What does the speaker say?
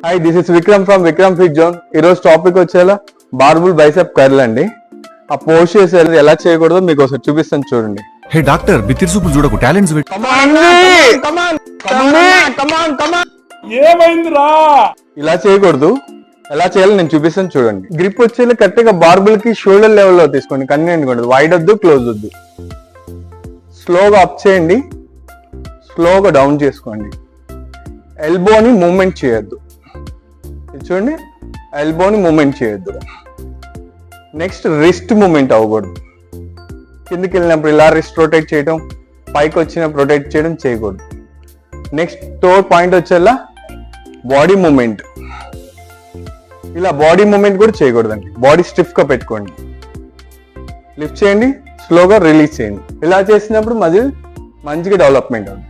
Hi, this is Vikram from Vikram fit zone. ఈరోజు topic వచ్చేలా బార్బుల్ bicep curl అండి. ఆ పోస్ట్ చేసేది ఎలా చేయకూడదో మీకు ఒకసారి చూపిస్తాను చూడండి. హే డాక్టర్, బిత్తిరి సూపులు చూడకు, టాలెంట్స్ ఏమైందిరా? ఇలా చేయకూడదు. ఎలా చేయాలో నేను చూపిస్తాను చూడండి. గ్రిప్ వచ్చేలా కరెక్ట్ గా బార్బుల్ కి షోల్డర్ లెవెల్లో తీసుకోండి. కన్వీనియంట్ ఉండదు. వైడ్ వద్దు, క్లోజ్ వద్దు. స్లోగా అప్ చేయండి, స్లోగా డౌన్ చేసుకోండి. ఎల్బోని మూవ్మెంట్ చేయొద్దు. చూడండి, ఎల్బోని మూవ్మెంట్ చేయొద్దు. నెక్స్ట్ రిస్ట్ మూవ్మెంట్ అవ్వకూడదు. కిందికి వెళ్ళినప్పుడు ఇలా రిస్ట్ రొటేట్ చేయడం, పైకి వచ్చినప్పుడు రొటేట్ చేయడం చేయకూడదు. నెక్స్ట్ థర్డ్ పాయింట్ వచ్చేలా బాడీ మూవ్మెంట్. ఇలా బాడీ మూవ్మెంట్ కూడా చేయకూడదండి. బాడీ స్టిఫ్ గా పెట్టుకోండి. లిఫ్ట్ చేయండి, స్లోగా రిలీజ్ చేయండి. ఇలా చేసినప్పుడు మజిల్ మంచిగా డెవలప్మెంట్ అవుతుంది.